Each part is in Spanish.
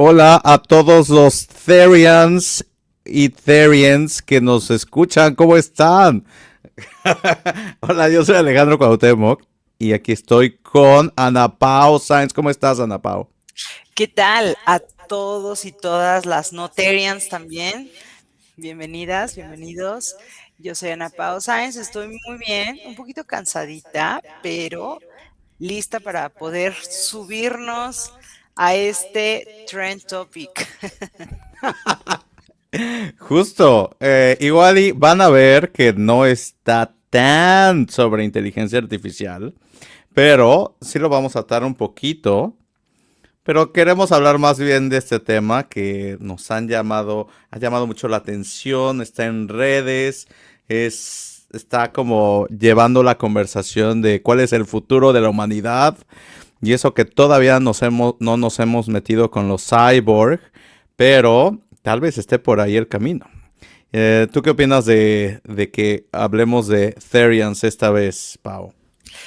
Hola a todos los Therians y Therians que nos escuchan. ¿Cómo están? Hola, yo soy Alejandro Cuauhtémoc y aquí estoy con Ana Pao Sáenz. ¿Cómo estás, Ana Pao? ¿Qué tal a todos y todas las Notarians también? Bienvenidas, bienvenidos. Yo soy Ana Pao Sáenz, estoy muy bien, un poquito cansadita, pero lista para poder subirnos a este trend topic. Justo, igual y van a ver que no está tan sobre inteligencia artificial, pero sí lo vamos a atar un poquito. Pero queremos hablar más bien de este tema que nos ha llamado mucho la atención, está en redes, está como llevando la conversación de cuál es el futuro de la humanidad y eso que todavía no nos hemos metido con los cyborg, pero tal vez esté por ahí el camino. ¿Tú qué opinas de que hablemos de Therians esta vez, Pau?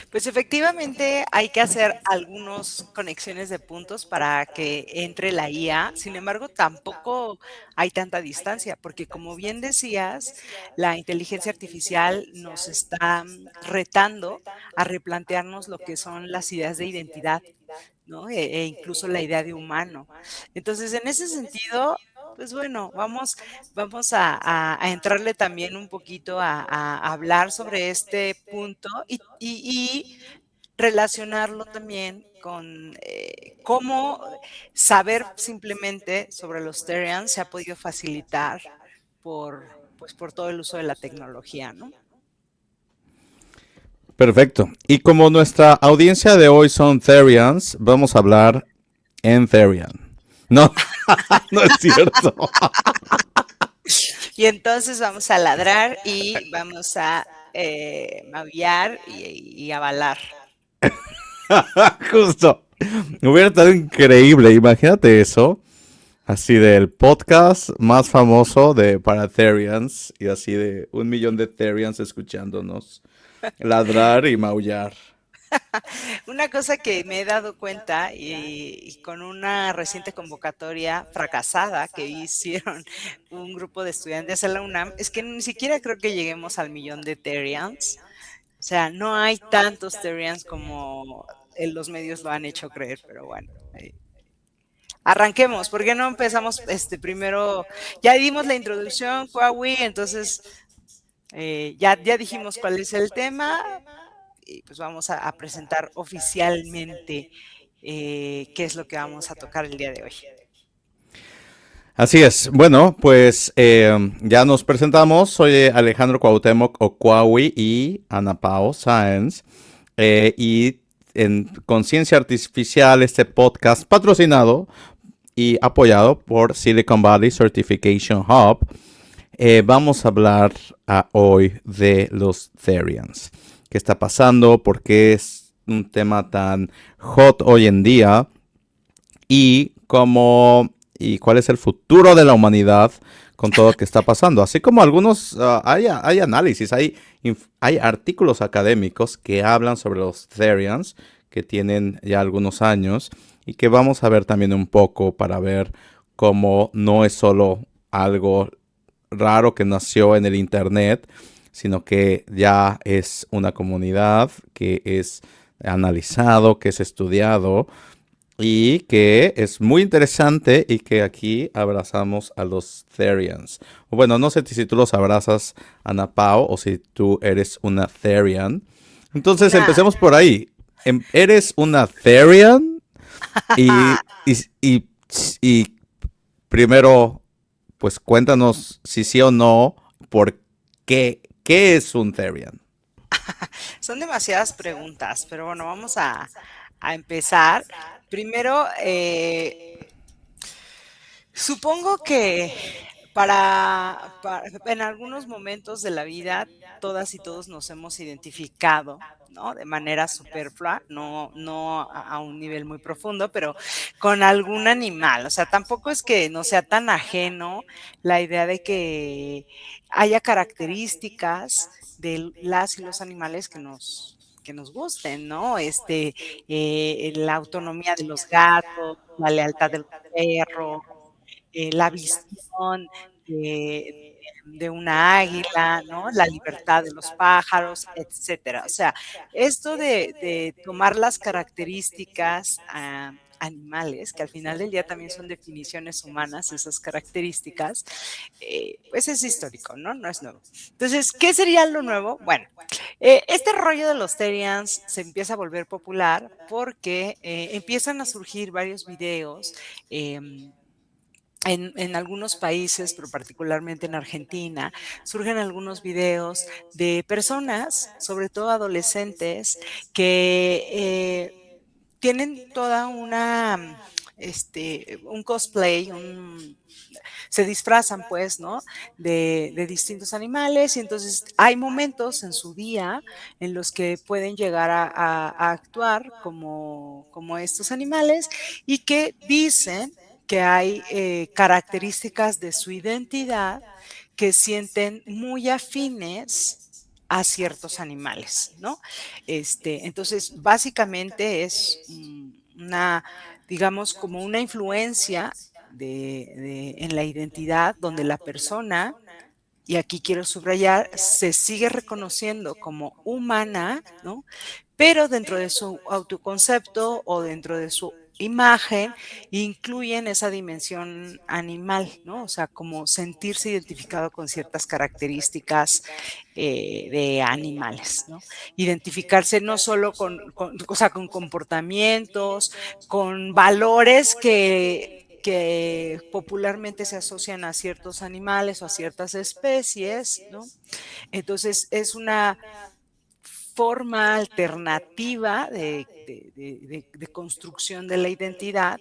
Pues efectivamente hay que hacer algunas conexiones de puntos para que entre la IA. Sin embargo, tampoco hay tanta distancia, porque como bien decías, la inteligencia artificial nos está retando a replantearnos lo que son las ideas de identidad, ¿no? E incluso la idea de humano. Entonces, en ese sentido, pues bueno, vamos a entrarle también un poquito a hablar sobre este punto y relacionarlo también con cómo saber simplemente sobre los Therians se ha podido facilitar por todo el uso de la tecnología, ¿no? Perfecto. Y como nuestra audiencia de hoy son Therians, vamos a hablar en Therian. No, no es cierto. Y entonces vamos a ladrar y vamos a maullar y avalar. Justo. Hubiera estado increíble. Imagínate eso. Así del podcast más famoso de para Therians y así de 1 millón de Therians escuchándonos ladrar y maullar. Una cosa que me he dado cuenta y con una reciente convocatoria fracasada que hicieron un grupo de estudiantes en la UNAM es que ni siquiera creo que lleguemos al millón de Therians. O sea, no hay tantos Therians como los medios lo han hecho creer, pero bueno. Arranquemos, ¿por qué no empezamos primero? Ya dimos la introducción, Huawei, entonces ya dijimos cuál es el tema y pues vamos a presentar oficialmente qué es lo que vamos a tocar el día de hoy. Así es. Bueno, pues ya nos presentamos. Soy Alejandro Cuauhtémoc Ocuawi y Ana Pao Sáenz. Y en Conciencia Artificial, este podcast patrocinado y apoyado por Silicon Valley Certification Hub, vamos a hablar hoy de los Therians. ¿Qué está pasando? ¿Por qué es un tema tan hot hoy en día? Y cómo y cuál es el futuro de la humanidad con todo lo que está pasando. Así como algunos, hay análisis, hay artículos académicos que hablan sobre los Therians, que tienen ya algunos años, y que vamos a ver también un poco para ver cómo no es solo algo raro que nació en el Internet, sino que ya es una comunidad que es analizado, que es estudiado y que es muy interesante y que aquí abrazamos a los Therians. Bueno, no sé si tú los abrazas, Ana Pao, o si tú eres una Therian. Entonces Una, empecemos por ahí. ¿Eres una Therian? Y, y, y, y primero, pues cuéntanos si sí o no, por qué es un Therian. son demasiadas preguntas, pero bueno, vamos a empezar. Primero, supongo que en algunos momentos de la vida, todas y todos nos hemos identificado, ¿no? De manera superflua, no a un nivel muy profundo, pero con algún animal. O sea, tampoco es que no sea tan ajeno la idea de que haya características de las y los animales que que nos gusten, ¿no? La autonomía de los gatos, la lealtad de los perros, la visión de de una águila, ¿no? La libertad de los pájaros, etcétera. O sea, esto de tomar las características, animales, que al final del día también son definiciones humanas, esas características, pues es histórico, ¿no? No es nuevo. Entonces, ¿qué sería lo nuevo? Bueno, este rollo de los Terians se empieza a volver popular porque empiezan a surgir varios videos en algunos países, pero particularmente en Argentina, surgen algunos videos de personas, sobre todo adolescentes, que tienen toda un cosplay, se disfrazan, pues, ¿no? De distintos animales y entonces hay momentos en su día en los que pueden llegar a actuar como estos animales y que dicen que hay características de su identidad que sienten muy afines a ciertos animales, ¿no? Entonces, básicamente es una, digamos, como una influencia en la identidad donde la persona, y aquí quiero subrayar, se sigue reconociendo como humana, ¿no? Pero dentro de su autoconcepto o dentro de su imagen incluyen esa dimensión animal, ¿no? O sea, como sentirse identificado con ciertas características de animales, ¿no? Identificarse no solo o sea, con comportamientos, con valores que popularmente se asocian a ciertos animales o a ciertas especies, ¿no? Entonces, es una forma alternativa de construcción de la identidad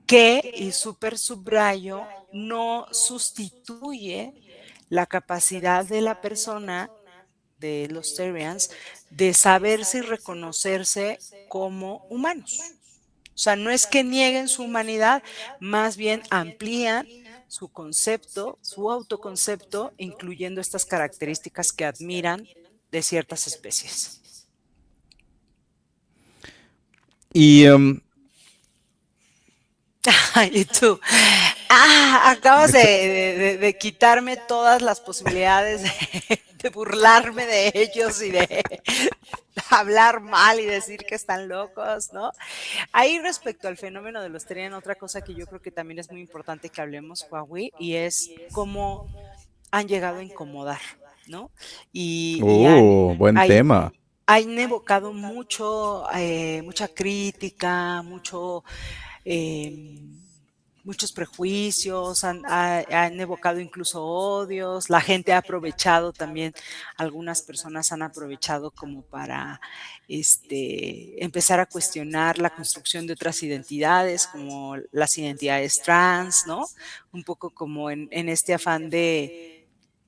que, y súper subrayo, no sustituye la capacidad de la persona, de los Terians, de saberse y reconocerse como humanos. O sea, no es que nieguen su humanidad, más bien amplían su concepto, su autoconcepto, incluyendo estas características que admiran de ciertas especies. Y Y tú, acabas de quitarme todas las posibilidades de burlarme de ellos y de hablar mal y decir que están locos, ¿no? Ahí respecto al fenómeno de los Terian, otra cosa que yo creo que también es muy importante que hablemos, Huawei, y es cómo han llegado a incomodar, ¿no? Y buen tema. han evocado mucha crítica, em, muchos prejuicios, han evocado incluso odios, la gente ha aprovechado también, algunas personas han aprovechado como para empezar a cuestionar la construcción de otras identidades, como las identidades trans, ¿no? Un poco como en este afán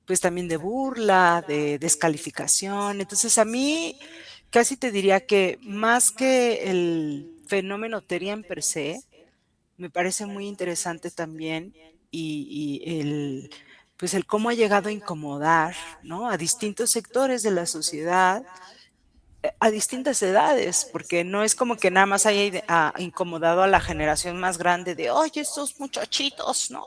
pues también de burla, de descalificación. Entonces a mí casi te diría que más que el fenómeno Terian per se, me parece muy interesante también y pues el cómo ha llegado a incomodar, ¿no? A distintos sectores de la sociedad, a distintas edades, porque no es como que nada más haya incomodado a la generación más grande de, oye, estos muchachitos, ¿no?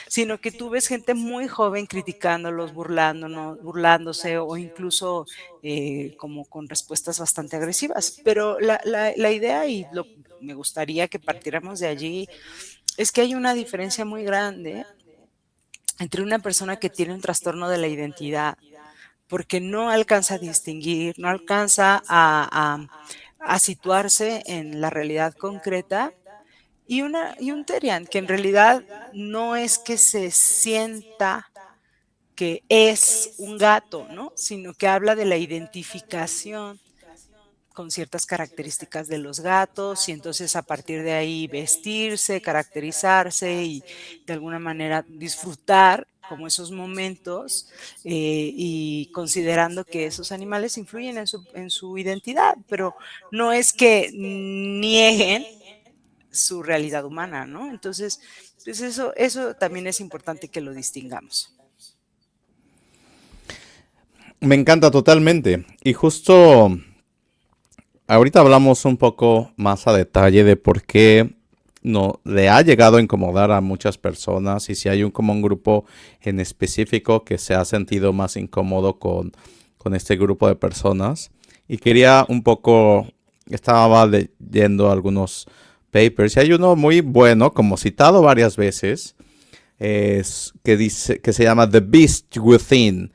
Sino que tú ves gente muy joven criticándolos, burlándose o incluso como con respuestas bastante agresivas. Pero la idea me gustaría que partiéramos de allí es que hay una diferencia muy grande entre una persona que tiene un trastorno de la identidad, porque no alcanza a distinguir, no alcanza a situarse en la realidad concreta, y un Terian, que en realidad no es que se sienta que es un gato, ¿no? Sino que habla de la identificación con ciertas características de los gatos y entonces a partir de ahí vestirse, caracterizarse y de alguna manera disfrutar como esos momentos y considerando que esos animales influyen en su identidad, pero no es que nieguen su realidad humana, ¿no? Entonces, pues eso también es importante que lo distingamos. Me encanta totalmente. Y justo ahorita hablamos un poco más a detalle de por qué no le ha llegado a incomodar a muchas personas y si hay un como un grupo en específico que se ha sentido más incómodo con este grupo de personas. Y quería un poco, estaba leyendo algunos papers y hay uno muy bueno, como citado varias veces, que dice que se llama The Beast Within,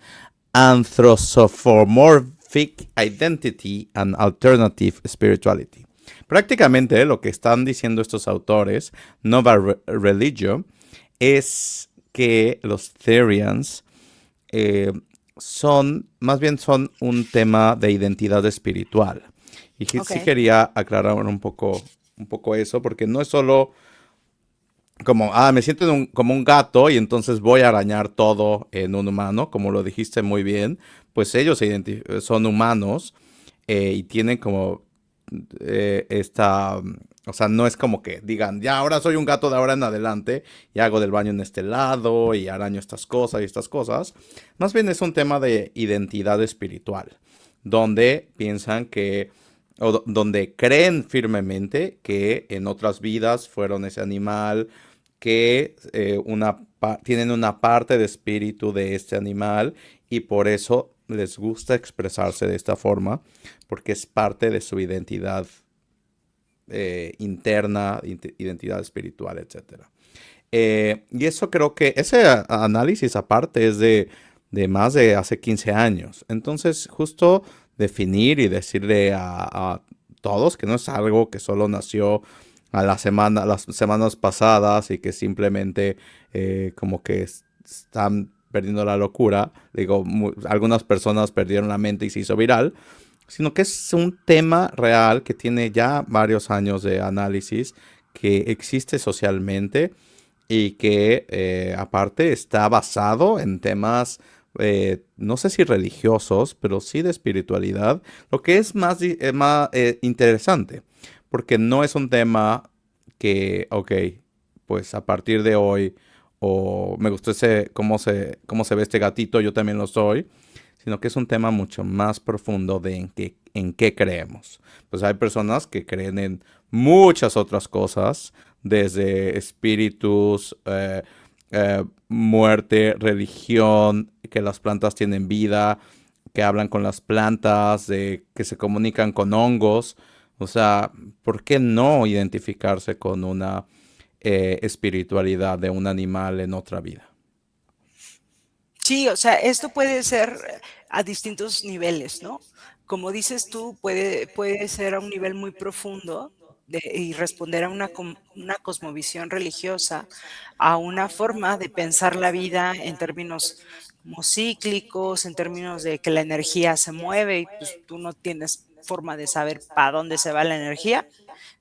Anthropomorphic Identity and Alternative Spirituality. Prácticamente lo que están diciendo estos autores, Nova Religio, es que los Therians eh, más bien son un tema de identidad espiritual. Y Ok. sí quería aclarar un poco eso, porque no es solo como, me siento como un gato y entonces voy a arañar todo en un humano, como lo dijiste muy bien, pues ellos son humanos y tienen como o sea, no es como que digan, ya ahora soy un gato de ahora en adelante y hago del baño en este lado y araño estas cosas y estas cosas. Más bien es un tema de identidad espiritual, donde piensan que donde creen firmemente que en otras vidas fueron ese animal, que tienen una parte de espíritu de este animal y por eso les gusta expresarse de esta forma, porque es parte de su identidad interna, identidad espiritual, etcétera. Y eso creo que ese análisis aparte es de más de hace 15 años. Entonces, justo definir y decirle a todos que no es algo que solo nació las semanas pasadas y que simplemente como que están perdiendo la locura. Digo, algunas personas perdieron la mente y se hizo viral, sino que es un tema real que tiene ya varios años de análisis, que existe socialmente y que aparte está basado en temas, no sé si religiosos, pero sí de espiritualidad, lo que es más interesante, porque no es un tema que, ok, pues a partir de hoy, o me gustó cómo se ve este gatito, yo también lo soy, sino que es un tema mucho más profundo de en qué creemos. Pues hay personas que creen en muchas otras cosas, desde espíritus, muerte, religión, que las plantas tienen vida, que hablan con las plantas, que se comunican con hongos. O sea, ¿por qué no identificarse con una espiritualidad de un animal en otra vida? Sí, o sea, esto puede ser a distintos niveles, ¿no? Como dices tú, puede ser a un nivel muy profundo y responder a una cosmovisión religiosa, a una forma de pensar la vida en términos como cíclicos, en términos de que la energía se mueve y pues tú no tienes forma de saber para dónde se va la energía,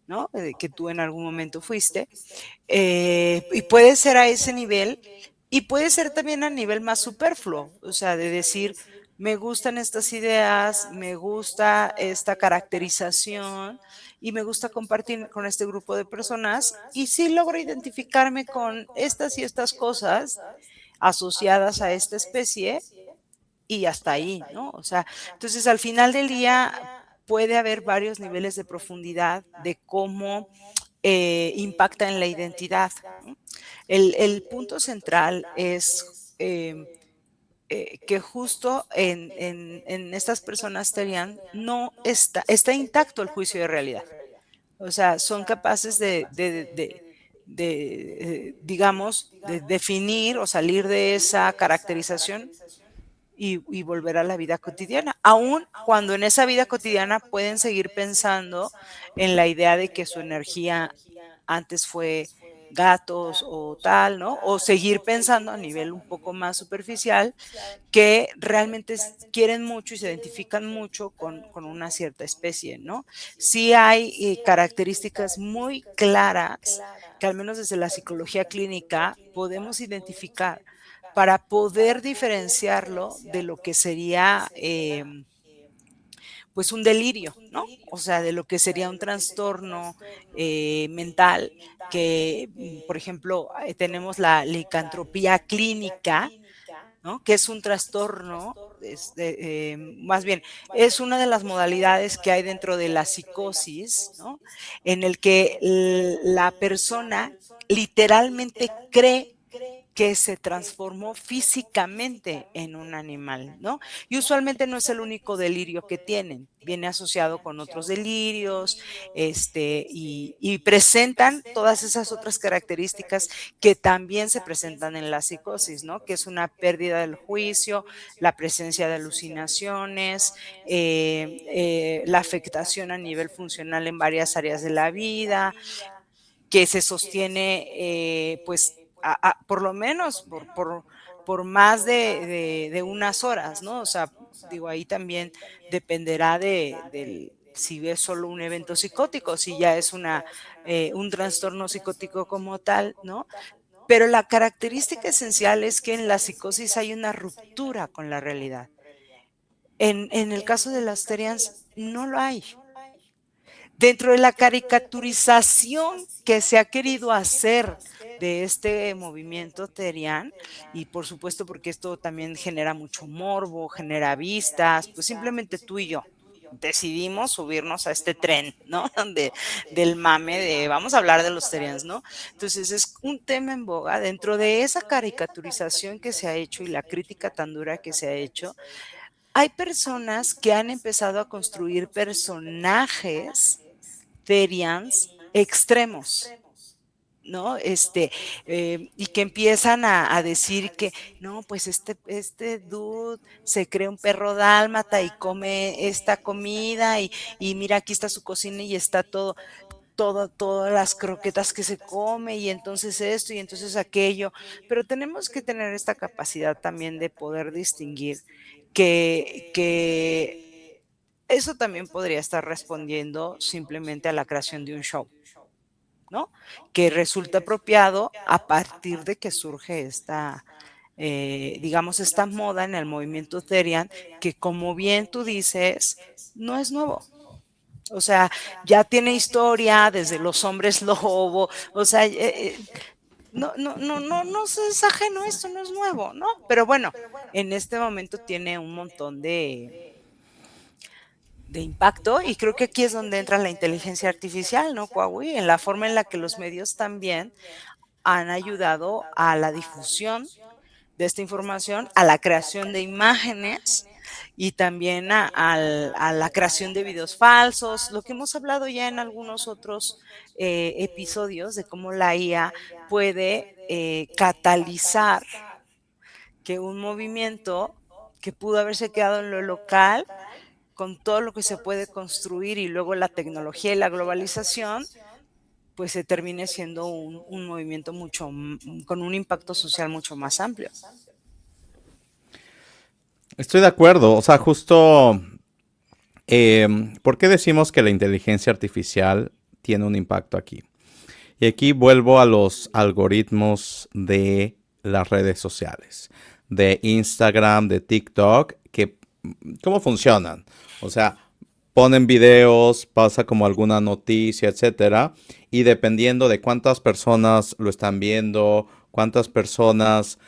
¿no? Que tú en algún momento fuiste. Y puede ser a ese nivel y puede ser también a nivel más superfluo, o sea, de decir, me gustan estas ideas, me gusta esta caracterización y me gusta compartir con este grupo de personas y sí logro identificarme con estas y estas cosas asociadas a esta especie y hasta ahí, ¿no? O sea, entonces al final del día puede haber varios niveles de profundidad de cómo impacta en la identidad, ¿no? El punto central es que justo en estas personas terian no está intacto el juicio de realidad. O sea, son capaces digamos, de definir o salir de esa caracterización y volver a la vida cotidiana, aun cuando en esa vida cotidiana pueden seguir pensando en la idea de que su energía antes fue gatos o tal, ¿no? O seguir pensando a nivel un poco más superficial que realmente quieren mucho y se identifican mucho con una cierta especie, ¿no? Sí hay características muy claras que al menos desde la psicología clínica podemos identificar para poder diferenciarlo de lo que sería pues un delirio, ¿no? O sea, de lo que sería un trastorno mental, que, por ejemplo, tenemos la licantropía clínica, ¿no? Que es un trastorno, más bien, es una de las modalidades que hay dentro de la psicosis, ¿no? En el que la persona literalmente cree que se transformó físicamente en un animal, ¿no? Y usualmente no es el único delirio que tienen, viene asociado con otros delirios, y presentan todas esas otras características que también se presentan en la psicosis, ¿no? Que es una pérdida del juicio, la presencia de alucinaciones, la afectación a nivel funcional en varias áreas de la vida, que se sostiene, pues, por lo menos por más de unas horas, ¿no? O sea, digo, ahí también dependerá del si es solo un evento psicótico, si ya es un trastorno psicótico como tal, ¿no? Pero la característica esencial es que en la psicosis hay una ruptura con la realidad. En el caso de las Terians no lo hay. Dentro de la caricaturización que se ha querido hacer de este movimiento terian, y por supuesto porque esto también genera mucho morbo, genera vistas, pues simplemente tú y yo decidimos subirnos a este tren, ¿no? Del mame de vamos a hablar de los terians, ¿no? Entonces es un tema en boga dentro de esa caricaturización que se ha hecho y la crítica tan dura que se ha hecho. Hay personas que han empezado a construir personajes Therians extremos, ¿no? Y que empiezan a decir que, no, pues este dude se cree un perro dálmata y come esta comida y mira, aquí está su cocina y está todas las croquetas que se come y entonces esto y entonces aquello, pero tenemos que tener esta capacidad también de poder distinguir que eso también podría estar respondiendo simplemente a la creación de un show, ¿no? Que resulta apropiado a partir de que surge digamos, esta moda en el movimiento Therian, que como bien tú dices, no es nuevo. O sea, ya tiene historia desde los hombres lobo, o sea, no es ajeno, esto no es nuevo, ¿no? Pero bueno, en este momento tiene un montón de impacto y creo que aquí es donde entra la inteligencia artificial, ¿no, Huawei? En la forma en la que los medios también han ayudado a la difusión de esta información, a la creación de imágenes y también a la creación de videos falsos, lo que hemos hablado ya en algunos otros episodios de cómo la IA puede catalizar que un movimiento que pudo haberse quedado en lo local con todo lo que se puede construir y luego la tecnología y la globalización, pues se termine siendo un movimiento con un impacto social mucho más amplio. Estoy de acuerdo, o sea, justo, ¿por qué decimos que la inteligencia artificial tiene un impacto aquí? Y aquí vuelvo a los algoritmos de las redes sociales, de Instagram, de TikTok, que cómo funcionan. O sea, ponen videos, pasa como alguna noticia, etcétera, y dependiendo de cuántas personas lo están viendo, cuántas personas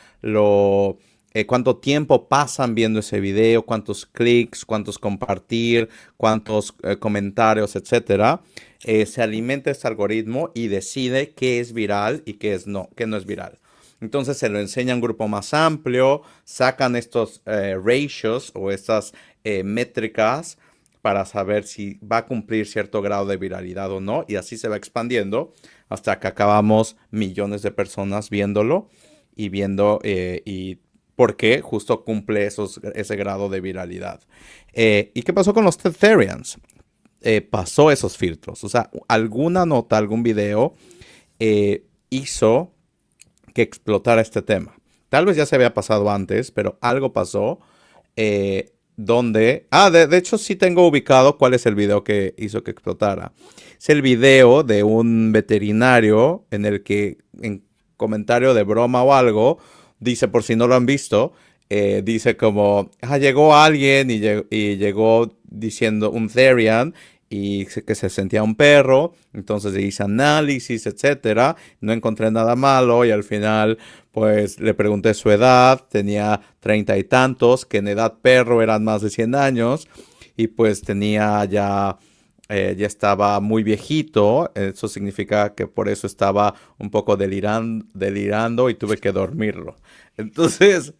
cuánto tiempo pasan viendo ese video, cuántos clics, cuántos compartir, cuántos comentarios, etcétera, se alimenta este algoritmo y decide qué es viral y qué no es viral. Entonces se lo enseña a un grupo más amplio, sacan estos ratios o estas métricas para saber si va a cumplir cierto grado de viralidad o no, y así se va expandiendo hasta que acabamos millones de personas viéndolo y viendo y por qué justo cumple ese grado de viralidad. ¿Y qué pasó con los Therians? Pasó esos filtros, o sea, alguna nota, algún video hizo que explotara este tema. Tal vez ya se había pasado antes, pero algo pasó donde... de hecho sí tengo ubicado cuál es el video que hizo que explotara. Es el video de un veterinario en el que, en comentario de broma o algo, dice, por si no lo han visto, dice como, llegó alguien y llegó diciendo un Therian y que se sentía un perro, entonces le hice análisis, etcétera, no encontré nada malo y al final pues le pregunté su edad, tenía 30 y tantos, que en edad perro eran más de 100 años y pues tenía ya estaba muy viejito, eso significa que por eso estaba un poco delirando y tuve que dormirlo. Entonces,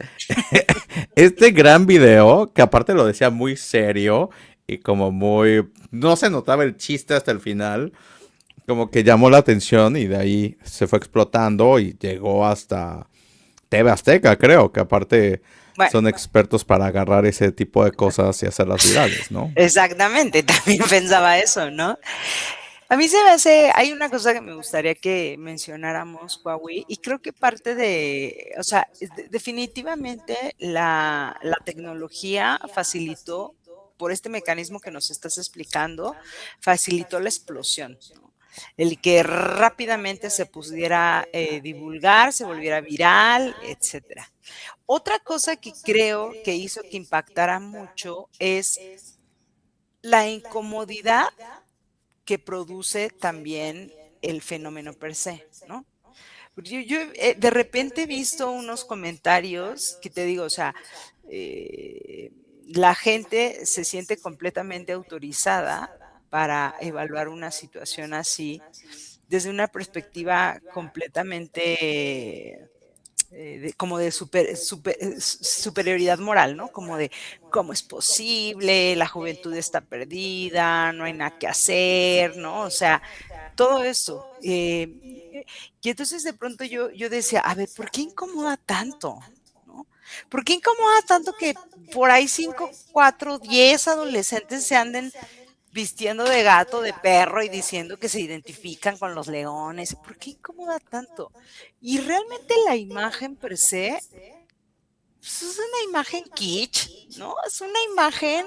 este gran video, que aparte lo decía muy serio y como muy... No se notaba el chiste hasta el final, como que llamó la atención y de ahí se fue explotando y llegó hasta TV Azteca, creo, que aparte Bueno, son expertos para agarrar ese tipo de cosas y hacerlas virales, ¿no? exactamente, también pensaba eso, ¿no? A mí se me hace, hay una cosa que me gustaría que mencionáramos, Huawei, y creo que parte de, o sea, definitivamente la tecnología facilitó, por este mecanismo que nos estás explicando, facilitó la explosión, ¿no? El que rápidamente se pudiera divulgar, se volviera viral, etcétera. Otra cosa que creo que hizo que impactara mucho es la incomodidad que produce también el fenómeno per se, ¿no? Yo de repente he visto unos comentarios que te digo, o sea, eh, la gente se siente completamente autorizada para evaluar una situación así desde una perspectiva completamente como de superioridad moral, ¿no? Como de cómo es posible, la juventud está perdida, no hay nada que hacer, ¿no? O sea, todo eso. Y entonces de pronto yo decía, a ver, ¿por qué incomoda tanto? ¿No? ¿Por qué incomoda tanto que por ahí 5, 4, 10 adolescentes se anden vistiendo de gato, de perro y diciendo que se identifican con los leones? ¿Por qué incomoda tanto? Y realmente la imagen per se pues, es una imagen kitsch, ¿no? Es una imagen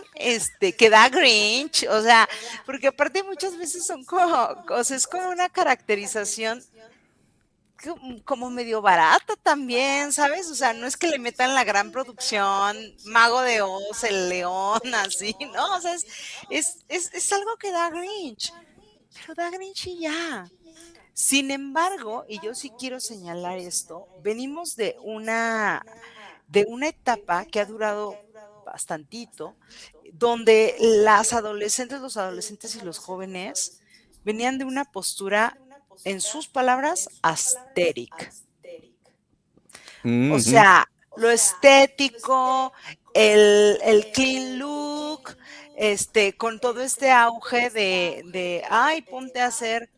que da Grinch, o sea, porque aparte muchas veces son como, o sea, es como una caracterización como medio barata también, ¿sabes? O sea, no es que le metan la gran producción, Mago de Oz, el león, así, ¿no? O sea, es algo que da Grinch, pero da Grinch y ya. Sin embargo, y yo sí quiero señalar esto, venimos de una etapa que ha durado bastantito, donde los adolescentes y los jóvenes venían de una postura, en sus palabras, asteric. O Ujú. sea, lo estético, el clean look, con todo este auge ay, ponte a hacer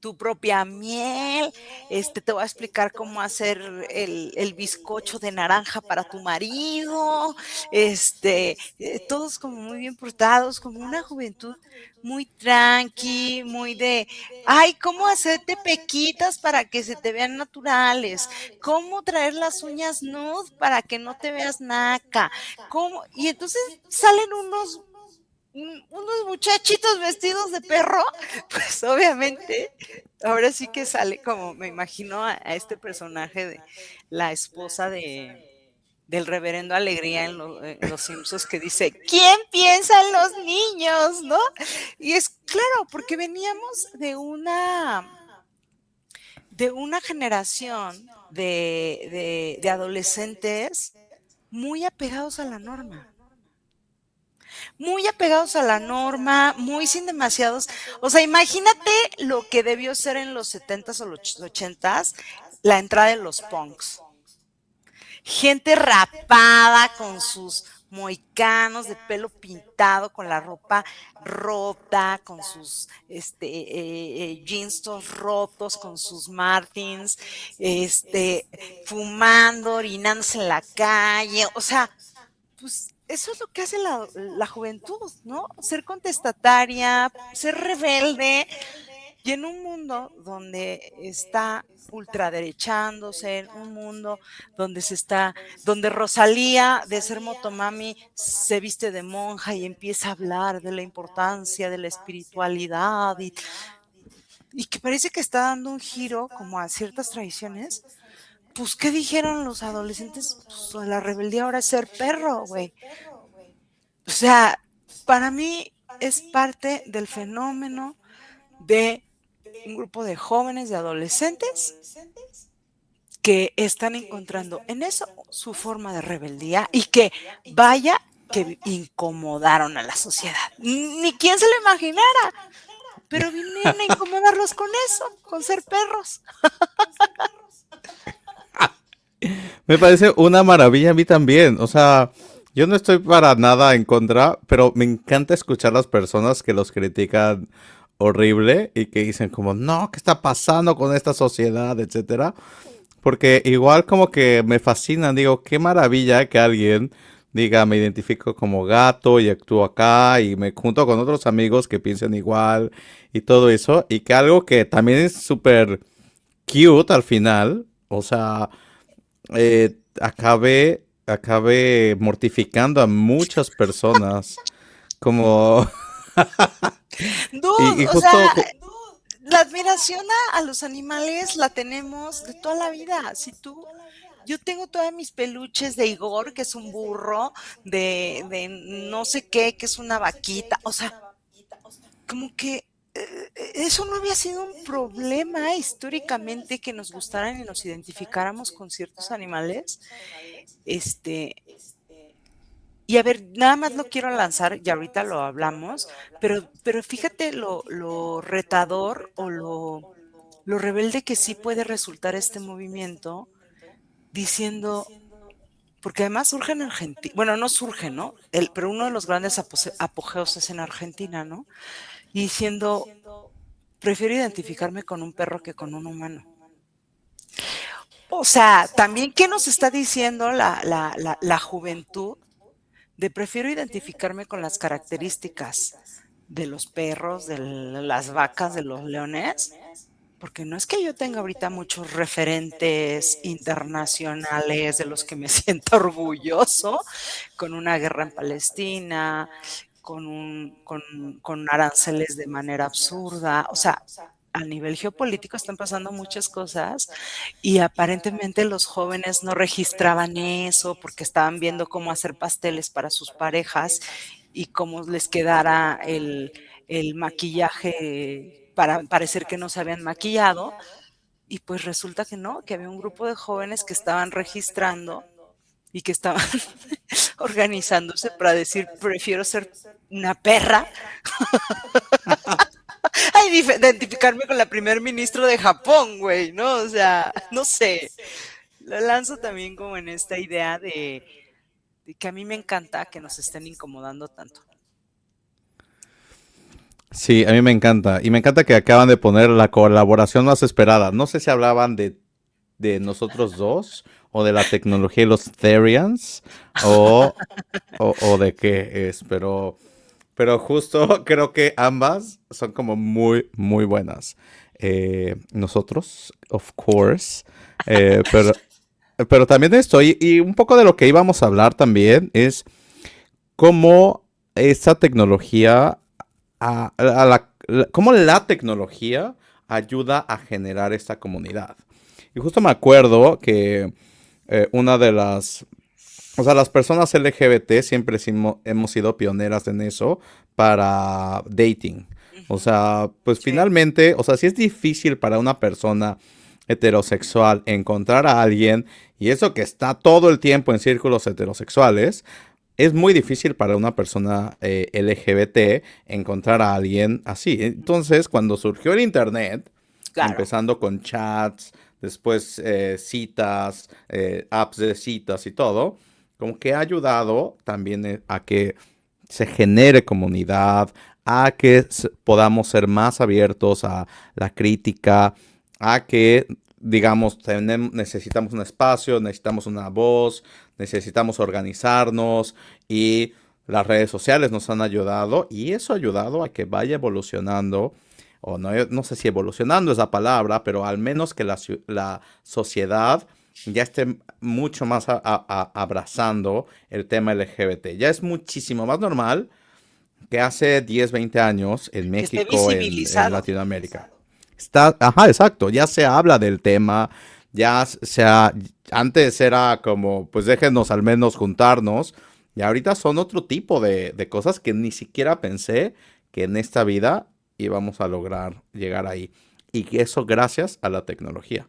tu propia miel, te voy a explicar cómo hacer el bizcocho de naranja para tu marido, todos como muy bien portados, como una juventud muy tranqui, muy de, ay, cómo hacerte pequitas para que se te vean naturales, cómo traer las uñas nude para que no te veas naca, cómo, y entonces salen unos muchachitos vestidos de perro, pues obviamente, ahora sí que sale como, me imagino a este personaje de la esposa del reverendo Alegría en los Simpsons que dice, ¿quién piensa en los niños? ¿No? Y es claro, porque veníamos de una generación de adolescentes muy apegados a la norma, muy apegados a la norma, muy sin demasiados, o sea, imagínate lo que debió ser en los 70s o los 80s la entrada de los punks. Gente rapada con sus moicanos de pelo pintado, con la ropa rota, con sus jeans todos rotos, con sus Martins, fumando, orinándose en la calle, o sea, pues eso es lo que hace la juventud, ¿no? Ser contestataria, ser rebelde, y en un mundo donde está ultraderechándose, en un mundo donde Rosalía de ser motomami se viste de monja y empieza a hablar de la importancia de la espiritualidad y que parece que está dando un giro como a ciertas tradiciones, pues ¿qué dijeron los adolescentes? Pues la rebeldía ahora es ser perro, güey. O sea, para mí es parte del fenómeno de un grupo de jóvenes, de adolescentes, que están encontrando en eso su forma de rebeldía y que vaya que incomodaron a la sociedad. Ni quién se lo imaginara, pero vienen a incomodarlos con eso, con ser perros. Me parece una maravilla a mí también. O sea, yo no estoy para nada en contra, pero me encanta escuchar las personas que los critican horrible y que dicen como, no, ¿qué está pasando con esta sociedad, etcétera? Porque igual como que me fascinan, digo, qué maravilla que alguien diga, me identifico como gato y actúo acá y me junto con otros amigos que piensan igual y todo eso. Y que algo que también es súper cute al final, o sea, acabe mortificando a muchas personas. Como, Dude, y o sea, justo, la admiración a los animales la tenemos de toda la vida. Si tú, yo tengo todos mis peluches de Igor, que es un burro, de no sé qué, que es una vaquita. O sea, como que eso no había sido un problema históricamente que nos gustaran y nos identificáramos con ciertos animales. Este, y a ver, nada más lo quiero lanzar, y ahorita lo hablamos, pero fíjate lo retador o lo rebelde que sí puede resultar este movimiento diciendo, porque además surge en Argentina, bueno, no surge, ¿no? Pero uno de los grandes apogeos es en Argentina, ¿no? Y diciendo, prefiero identificarme con un perro que con un humano. O sea, también, ¿qué nos está diciendo la juventud? De prefiero identificarme con las características de los perros, de las vacas, de los leones, porque no es que yo tenga ahorita muchos referentes internacionales de los que me siento orgulloso, con una guerra en Palestina, con aranceles de manera absurda, o sea, a nivel geopolítico están pasando muchas cosas y aparentemente los jóvenes no registraban eso porque estaban viendo cómo hacer pasteles para sus parejas y cómo les quedara el maquillaje para parecer que no se habían maquillado. Y pues resulta que no, que había un grupo de jóvenes que estaban registrando y que estaban organizándose para decir, prefiero ser una perra a identificarme con la primer ministro de Japón, güey, ¿no? O sea, no sé. Lo lanzo también como en esta idea de que a mí me encanta que nos estén incomodando tanto. sí, a mí me encanta. Y me encanta que acaban de poner la colaboración más esperada. No sé si hablaban de nosotros dos o de la tecnología y los Therians o de qué es, pero justo creo que ambas son como muy, muy buenas. Nosotros, of course, eh, pero, pero también estoy, y un poco de lo que íbamos a hablar también es cómo esta tecnología, cómo la tecnología ayuda a generar esta comunidad. Y justo me acuerdo que una de o sea, las personas LGBT siempre hemos sido pioneras en eso para dating. O Ujú. sea, pues Sí, finalmente, o sea, si es difícil para una persona heterosexual encontrar a alguien, y eso que está todo el tiempo en círculos heterosexuales, es muy difícil para una persona LGBT encontrar a alguien así. Entonces, cuando surgió el Internet, claro. empezando con chats, después citas, apps de citas y todo, como que ha ayudado también a que se genere comunidad, a que podamos ser más abiertos a la crítica, a que, digamos, necesitamos un espacio, necesitamos una voz, necesitamos organizarnos y las redes sociales nos han ayudado y eso ha ayudado a que vaya evolucionando, o no, no sé si evolucionando es la palabra, pero al menos que la sociedad ya esté mucho más abrazando el tema LGBT. Ya es muchísimo más normal que hace 10 20 años en Que esté México, en visibilizado. Latinoamérica. Está, ajá, exacto, ya se habla del tema, ya se ha, antes era como, pues déjenos al menos juntarnos Y ahorita son otro tipo de cosas que ni siquiera pensé que en esta vida íbamos a lograr llegar ahí. Y que eso gracias a la tecnología.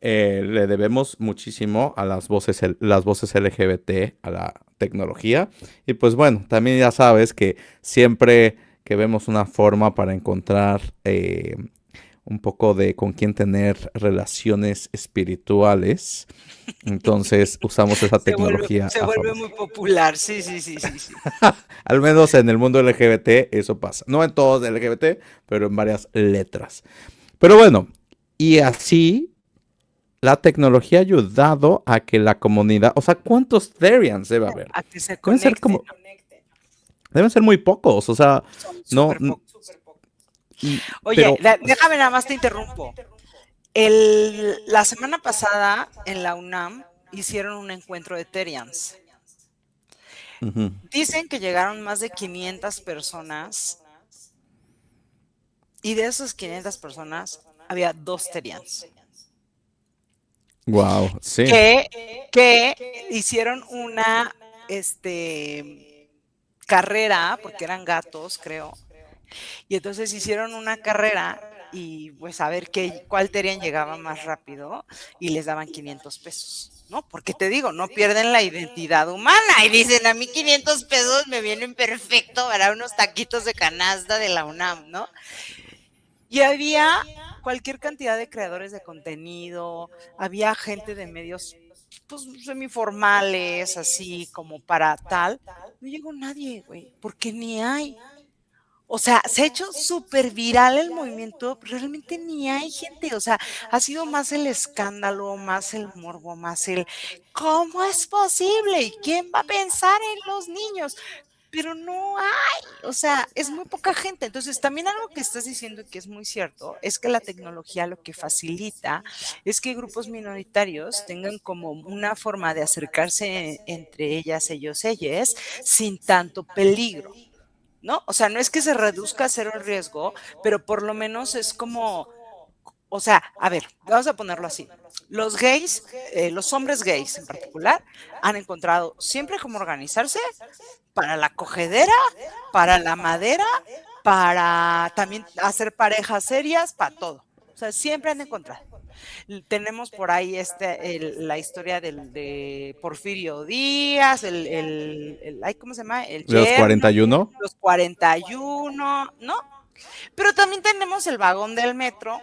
Le debemos muchísimo a las voces LGBT, a la tecnología. Y pues bueno, también ya sabes que siempre que vemos una forma para encontrar un poco de con quién tener relaciones espirituales, entonces usamos esa tecnología Se a vuelve favor. muy popular, sí, sí, sí, sí, sí. Al menos en el mundo LGBT eso pasa. No en todos LGBT, pero en varias letras. Pero bueno, y así la tecnología ha ayudado a que la comunidad, o sea, ¿cuántos Therians debe haber? A que se Deben ser conecten, como, deben ser muy pocos, o sea, son no, súper pocos. y, Oye, pero, déjame nada más te interrumpo. La semana pasada en la UNAM hicieron un encuentro de Terians. ujú, Dicen que llegaron más de 500 personas y de esas 500 personas había 2 Terians wow, sí, que, que hicieron una carrera, porque eran gatos, creo, y entonces hicieron una carrera y pues a ver cuál Terian llegaba más rápido y les daban 500 pesos. ¿No? Porque te digo, no pierden la identidad humana y dicen, a mí 500 pesos me vienen perfecto para unos taquitos de canasta de la UNAM, ¿no? Y había cualquier cantidad de creadores de contenido, había gente de medios pues semiformales, así como para tal. No llegó nadie, güey, porque ni hay. O sea, se ha hecho súper viral el movimiento, pero realmente ni hay gente. O sea, ha sido más el escándalo, más el morbo, más el ¿cómo es posible? ¿Y quién va a pensar en los niños? Pero no hay, o sea, es muy poca gente. Entonces, también algo que estás diciendo que es muy cierto es que la tecnología lo que facilita es que grupos minoritarios tengan como una forma de acercarse entre ellas, ellos, ellas, sin tanto peligro. ¿No? O sea, no es que se reduzca a cero el riesgo, pero por lo menos es como, o sea, a ver, vamos a ponerlo así. Los gays, los hombres gays en particular, han encontrado siempre cómo organizarse para la cogedera, para la madera, para también hacer parejas serias, para todo. O sea, siempre han encontrado. Tenemos por ahí la historia de Porfirio Díaz, ay, ¿cómo se llama? El de los yerno, 41. los 41, ¿no? Pero también tenemos el vagón del metro,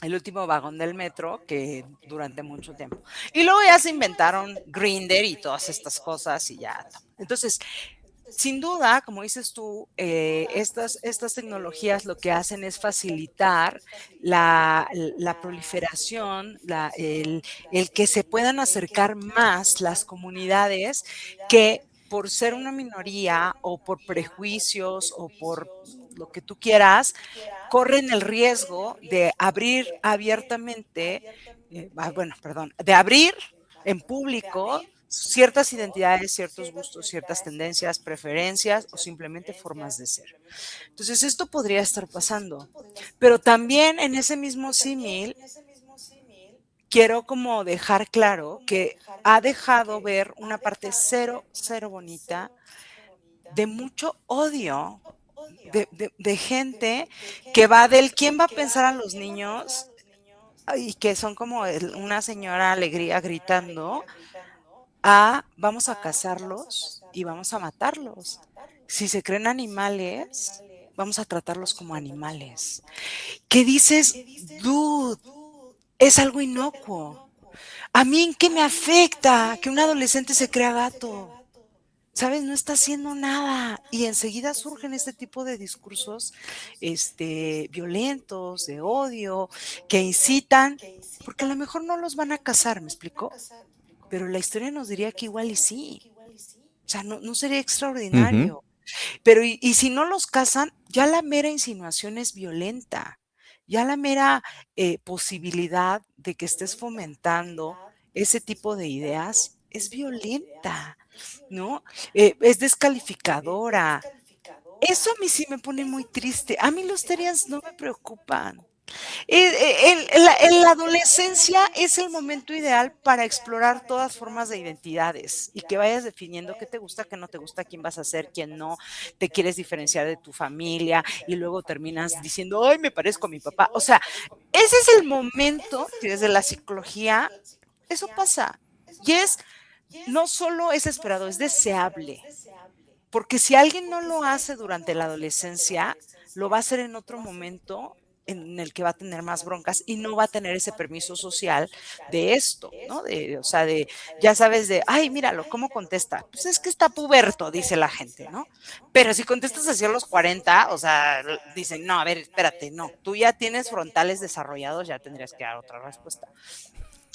el último vagón del metro, que durante mucho tiempo. Y luego ya se inventaron Grindr y todas estas cosas y ya. Entonces, sin duda, como dices tú, estas tecnologías lo que hacen es facilitar la proliferación, el que se puedan acercar más las comunidades que por ser una minoría o por prejuicios o por lo que tú quieras, corren el riesgo de abrir abiertamente, bueno, perdón, de abrir en público ciertas identidades, ciertos gustos, ciertas tendencias, preferencias o simplemente formas de ser. Entonces, esto podría estar pasando. Pero también en ese mismo símil, quiero como dejar claro que ha dejado ver una parte cero, cero bonita de mucho odio de gente que va del quién va a pensar a los niños y que son como una señora alegría gritando a vamos a cazarlos y vamos a matarlos. Si se creen animales, vamos a tratarlos como animales. ¿Qué dices? Dude, es algo inocuo. ¿A mí en qué me afecta que un adolescente se crea gato? ¿Sabes? No está haciendo nada. Y enseguida surgen este tipo de discursos violentos, de odio, que incitan, porque a lo mejor no los van a casar, ¿me explicó? Pero la historia nos diría que igual y sí. O sea, no sería Ujú. extraordinario. Pero y si no los casan, ya la mera insinuación es violenta. Ya la mera posibilidad de que estés fomentando ese tipo de ideas es violenta, ¿no? Es descalificadora. Eso a mí sí me pone muy triste. A mí los terians no me preocupan. La adolescencia es el momento ideal para explorar todas formas de identidades y que vayas definiendo qué te gusta, qué no te gusta, quién vas a ser, quién no, te quieres diferenciar de tu familia y luego terminas diciendo, ay, me parezco a mi papá. O sea, ese es el momento que desde la psicología eso pasa. Y no solo es esperado, es deseable. Porque si alguien no lo hace durante la adolescencia, lo va a hacer en otro momento en el que va a tener más broncas y no va a tener ese permiso social de esto, ¿no? O sea, ya sabes, ay, míralo, ¿cómo contesta? Pues es que está puberto, dice la gente, ¿no? Pero si contestas hacia los 40, o sea, dicen, no, a ver, espérate, no, tú ya tienes frontales desarrollados, ya tendrías que dar otra respuesta.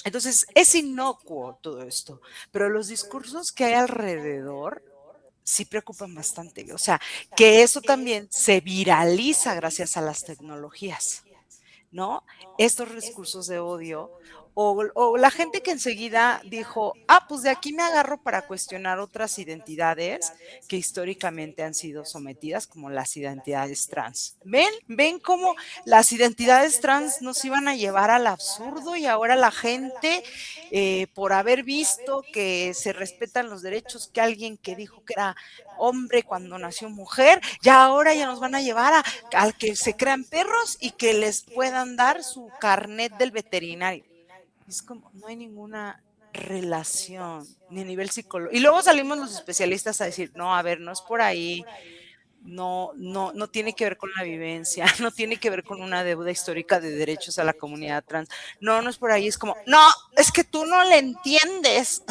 Entonces, es inocuo todo esto, pero los discursos que hay alrededor sí preocupan bastante. O sea, que eso también se viraliza gracias a las tecnologías, ¿no? Estos discursos de odio o la gente que enseguida dijo, pues de aquí me agarro para cuestionar otras identidades que históricamente han sido sometidas, como las identidades trans. ¿Ven cómo las identidades trans nos iban a llevar al absurdo y ahora la gente, por haber visto que se respetan los derechos que alguien que dijo que era hombre cuando nació mujer, ya ahora ya nos van a llevar al que se crean perros y que les puedan dar su carnet del veterinario? Es como, no hay ninguna relación, ni a nivel psicológico. Y luego salimos los especialistas a decir, no, a ver, no es por ahí, no tiene que ver con la vivencia, no tiene que ver con una deuda histórica de derechos a la comunidad trans. No es por ahí, es como, no, es que tú no le entiendes.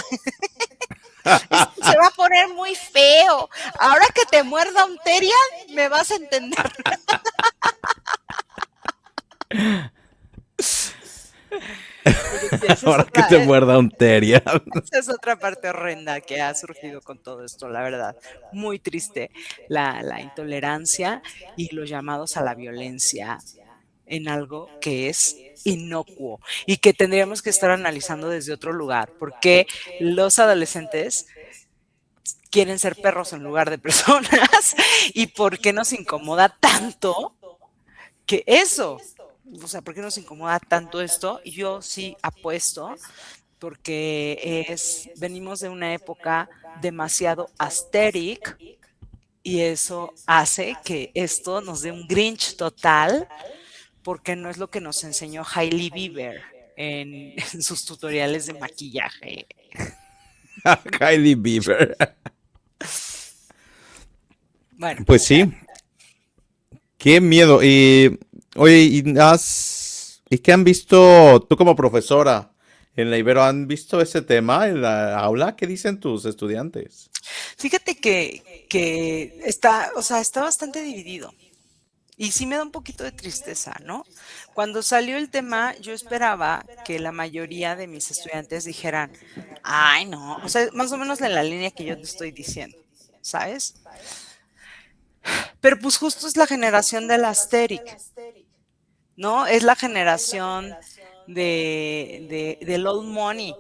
Esto se va a poner muy feo. Ahora que te muerda un terian, me vas a entender. Ahora que te muerda un teria. Esa es otra parte horrenda que ha surgido con todo esto, la verdad. Muy triste la intolerancia y los llamados a la violencia en algo que es inocuo y que tendríamos que estar analizando desde otro lugar. ¿Por qué los adolescentes quieren ser perros en lugar de personas? ¿Y por qué nos incomoda tanto que eso? O sea, ¿por qué nos incomoda tanto esto? Yo sí apuesto porque venimos de una época demasiado aesthetic y eso hace que esto nos dé un Grinch total porque no es lo que nos enseñó Hailey Bieber en sus tutoriales de maquillaje. Hailey Bieber. Bueno, Pues sí, qué miedo. Y oye, ¿y qué han visto tú como profesora en la Ibero? ¿Han visto ese tema en la aula? ¿Qué dicen tus estudiantes? fíjate que está, o sea, está bastante dividido. Y sí me da un poquito de tristeza, ¿no? Cuando salió el tema, yo esperaba que la mayoría de mis estudiantes dijeran, ay, no, o sea, más o menos en la línea que yo te estoy diciendo, ¿sabes? Pero pues justo es la generación del asteric, ¿no? Es la generación del old money,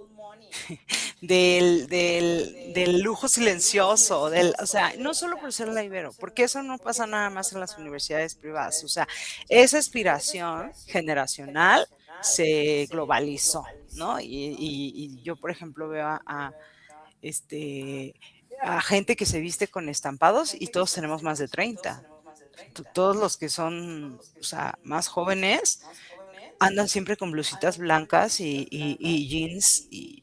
del lujo silencioso, o sea, no solo por ser la Ibero, porque eso no pasa nada más en las universidades privadas, o sea, esa aspiración generacional se globalizó, ¿no? Y yo, por ejemplo, veo este, a gente que se viste con estampados y todos tenemos más de 30. Todos los que son, o sea, más jóvenes andan siempre con blusitas blancas y jeans y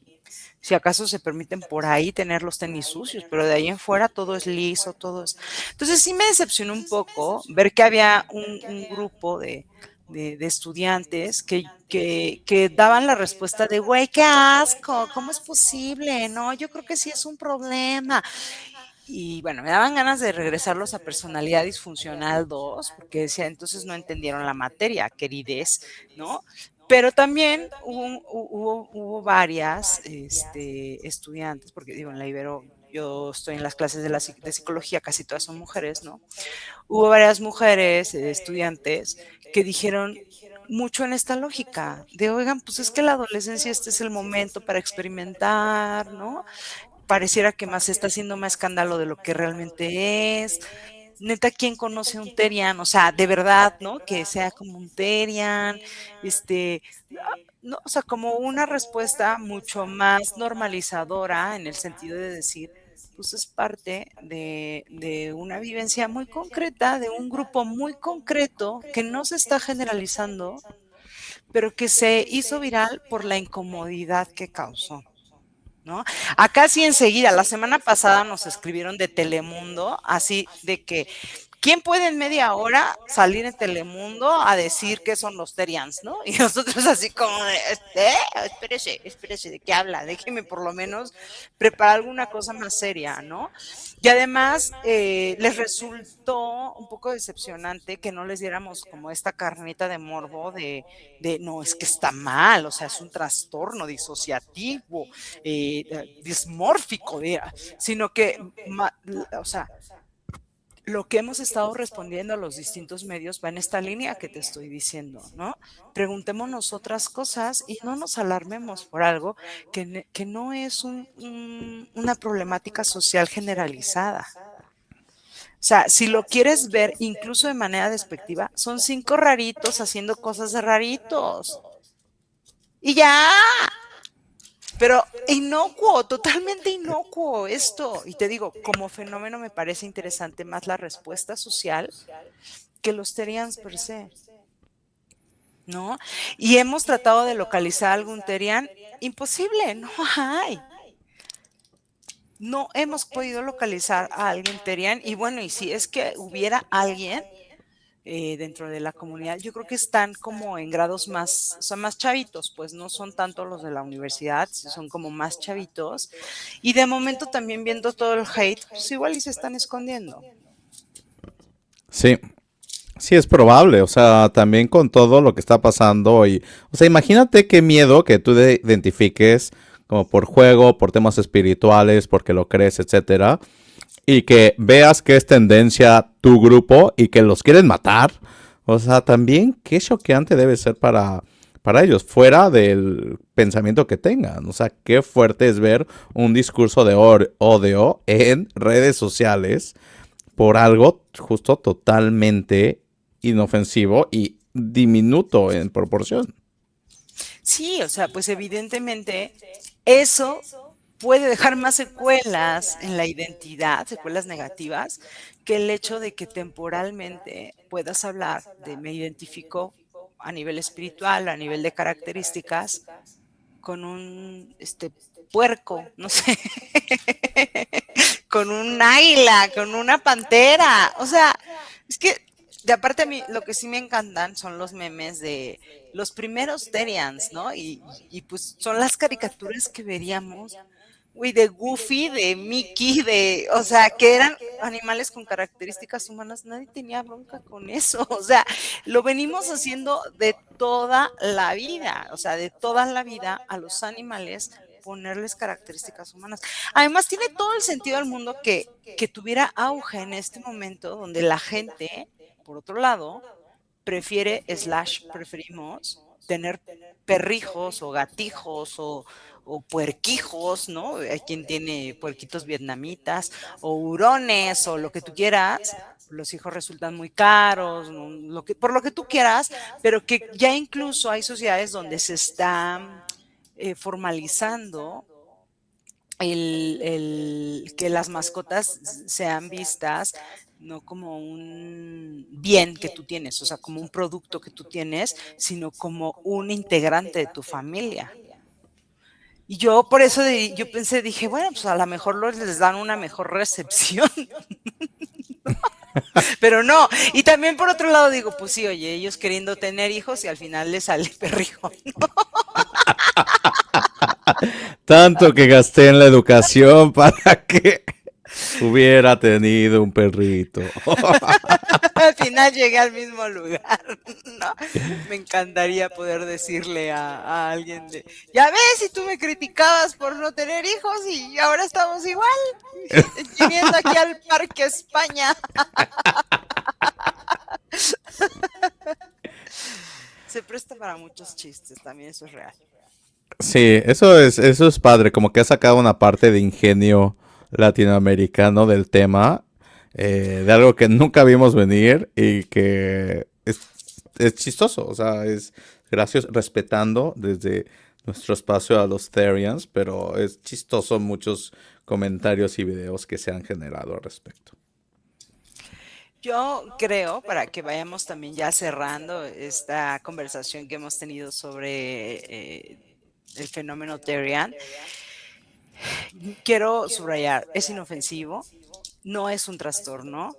si acaso se permiten por ahí tener los tenis sucios, pero de ahí en fuera todo es liso, todo es... Entonces sí me decepcionó un poco ver que había un grupo de estudiantes que daban la respuesta de, güey, qué asco, ¿cómo es posible? No, yo creo que sí es un problema. Y bueno, me daban ganas de regresarlos a personalidad disfuncional 2 porque decía, entonces no entendieron la materia, querides, ¿no? Pero también hubo varias estudiantes, porque digo, en la Ibero yo estoy en las clases de psicología, casi todas son mujeres, ¿no? Hubo varias mujeres, estudiantes, que dijeron mucho en esta lógica de, oigan, pues es que la adolescencia este es el momento para experimentar, ¿no? Pareciera que más se está haciendo más escándalo de lo que realmente es. neta, ¿quién conoce un Terian? O sea, de verdad, ¿no? Que sea como un Terian, este, no, o sea, como una respuesta mucho más normalizadora en el sentido de decir, pues es parte de una vivencia muy concreta, de un grupo muy concreto que no se está generalizando, pero que se hizo viral por la incomodidad que causó. ¿No? Acá sí enseguida, la semana pasada nos escribieron de Telemundo, así de que, ¿quién puede en media hora salir en Telemundo a decir qué son los Terians, ¿no? Y nosotros así como de, espérese, ¿de qué habla? Déjeme por lo menos preparar alguna cosa más seria, ¿no? Y además les resultó un poco decepcionante que no les diéramos como esta carnita de morbo no, es que está mal, o sea, es un trastorno disociativo, dismórfico, sino que, o sea, lo que hemos estado respondiendo a los distintos medios va en esta línea que te estoy diciendo, ¿no? Preguntémonos otras cosas y no nos alarmemos por algo que no es una problemática social generalizada. O sea, si lo quieres ver incluso de manera despectiva, son 5 raritos haciendo cosas de raritos. Y ya, pero inocuo, totalmente inocuo esto. Y te digo, como fenómeno me parece interesante más la respuesta social que los Terians per se, ¿no? Y hemos tratado de localizar algún Terian, imposible, no hay. No hemos podido localizar a alguien Terian. Y bueno, y si es que hubiera alguien dentro de la comunidad, yo creo que están como en grados más, son más chavitos, pues no son tanto los de la universidad, son como más chavitos. Y de momento también viendo todo el hate, pues igual y se están escondiendo. Sí, sí es probable, o sea, también con todo lo que está pasando y, o sea, imagínate qué miedo que tú identifiques como por juego, por temas espirituales, porque lo crees, etcétera, y que veas que es tendencia tu grupo y que los quieren matar. O sea, también qué choqueante debe ser para ellos, fuera del pensamiento que tengan. O sea, qué fuerte es ver un discurso de odio en redes sociales por algo justo totalmente inofensivo y diminuto en proporción. Sí, o sea, pues evidentemente eso puede dejar más secuelas en la identidad, secuelas negativas, que el hecho de que temporalmente puedas hablar de me identifico a nivel espiritual, a nivel de características, con un puerco, no sé, con un águila, con una pantera. O sea, es que de aparte a mí lo que sí me encantan son los memes de los primeros Terians, ¿no? Y pues son las caricaturas que veríamos, güey, de Goofy, de Mickey, o sea, que eran animales con características humanas, nadie tenía bronca con eso, o sea, lo venimos haciendo de toda la vida, o sea, de toda la vida a los animales ponerles características humanas. Además, tiene todo el sentido del mundo que tuviera auge en este momento donde la gente, por otro lado, preferimos tener perrijos o gatijos o puerquijos, ¿no? Hay quien tiene puerquitos vietnamitas o hurones o lo que tú quieras. Los hijos resultan muy caros, ¿no? Por lo que tú quieras, pero que ya incluso hay sociedades donde se está formalizando que las mascotas sean vistas no como un bien que tú tienes, o sea, como un producto que tú tienes, sino como un integrante de tu familia. Y yo por eso yo pensé, dije, bueno, pues a lo mejor les dan una mejor recepción, pero no. Y también por otro lado digo, pues sí, oye, ellos queriendo tener hijos y al final les sale perrijo. Tanto que gasté en la educación para que hubiera tenido un perrito. Al final llegué al mismo lugar, ¿no? Me encantaría poder decirle a alguien ya ves, si tú me criticabas por no tener hijos y ahora estamos igual, viniendo aquí al Parque España. Se presta para muchos chistes, también eso es real. Sí, eso es padre, como que ha sacado una parte de ingenio latinoamericano del tema de algo que nunca vimos venir y que es chistoso, o sea, es gracioso, respetando desde nuestro espacio a los Therians, pero es chistoso muchos comentarios y videos que se han generado al respecto. Yo creo, para que vayamos también ya cerrando esta conversación que hemos tenido sobre el fenómeno Therian, quiero subrayar, es inofensivo, no es un trastorno,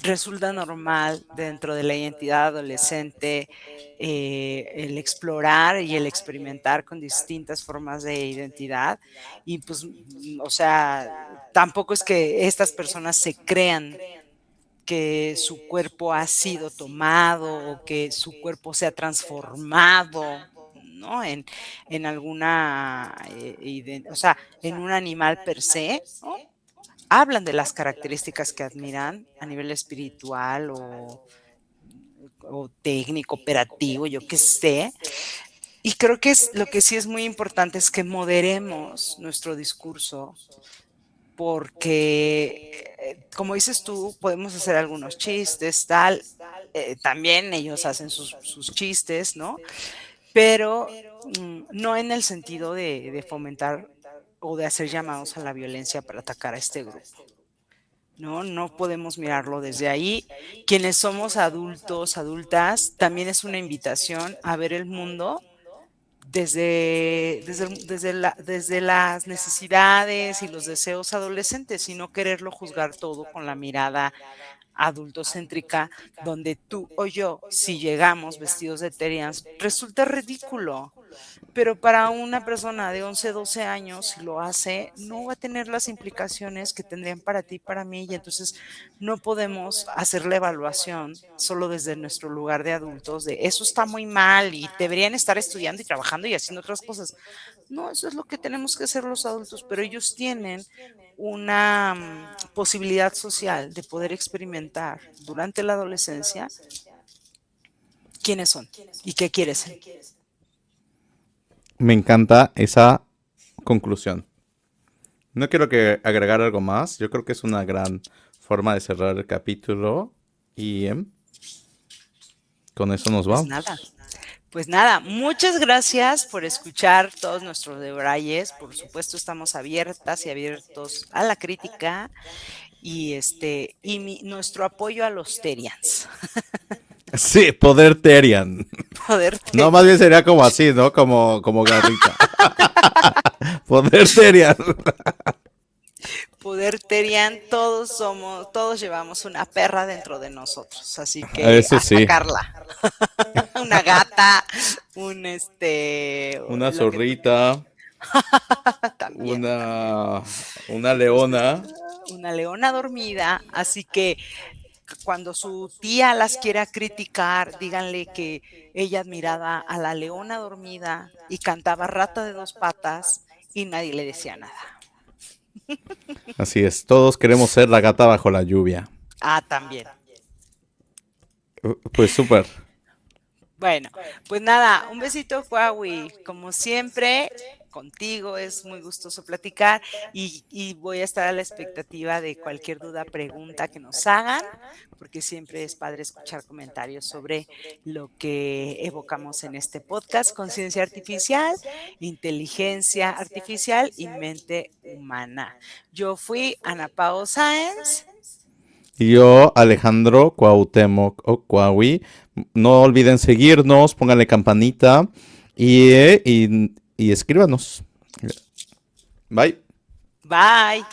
resulta normal dentro de la identidad adolescente el explorar y el experimentar con distintas formas de identidad y pues, o sea, tampoco es que estas personas se crean que su cuerpo ha sido tomado o que su cuerpo se ha transformado, ¿no? En alguna, o sea, en un animal per se, ¿no? Hablan de las características que admiran a nivel espiritual o técnico, operativo, yo qué sé. Y creo que es, lo que sí es muy importante es que moderemos nuestro discurso porque, como dices tú, podemos hacer algunos chistes, tal, también ellos hacen sus chistes, ¿no? Pero no en el sentido de fomentar o de hacer llamados a la violencia para atacar a este grupo. No, no podemos mirarlo desde ahí. Quienes somos adultos, adultas, también es una invitación a ver el mundo desde las necesidades y los deseos adolescentes y no quererlo juzgar todo con la mirada adultocéntrica, donde tú o yo, si llegamos vestidos de Terians, resulta ridículo. Pero para una persona de 11, 12 años, si lo hace, no va a tener las implicaciones que tendrían para ti y para mí. Y entonces no podemos hacer la evaluación solo desde nuestro lugar de adultos, de eso está muy mal y deberían estar estudiando y trabajando y haciendo otras cosas. No, eso es lo que tenemos que hacer los adultos, pero ellos tienen una posibilidad social de poder experimentar durante la adolescencia quiénes son y qué quieren ser. Me encanta esa conclusión. No quiero que agregar algo más. Yo creo que es una gran forma de cerrar el capítulo. Y con eso nos Pues vamos. nada. Pues nada, muchas gracias por escuchar todos nuestros debrayes. Por supuesto, estamos abiertas y abiertos a la crítica y nuestro apoyo a los Terians. Sí, poder Terian. Poder No, más bien sería como así, ¿no? Como garrita. Poder Terian. Poder Terian, todos llevamos una perra dentro de nosotros, así que Eso a sí. sacarla. Una gata, una zorrita, también. una leona. Una leona dormida, así que cuando su tía las quiera criticar, díganle que ella admiraba a la leona dormida y cantaba Rata de dos patas y nadie le decía nada. Así es, todos queremos ser la gata bajo la lluvia. Ah, también. Pues súper. Bueno, pues nada, un besito, Huawei. Como siempre, contigo es muy gustoso platicar y voy a estar a la expectativa de cualquier duda, pregunta que nos hagan, porque siempre es padre escuchar comentarios sobre lo que evocamos en este podcast: conciencia artificial, inteligencia artificial y mente humana. Yo fui Ana Pao Sáenz. Y yo, Alejandro Cuauhtémoc Ocuawi. No olviden seguirnos, pónganle campanita y escríbanos. Bye. Bye.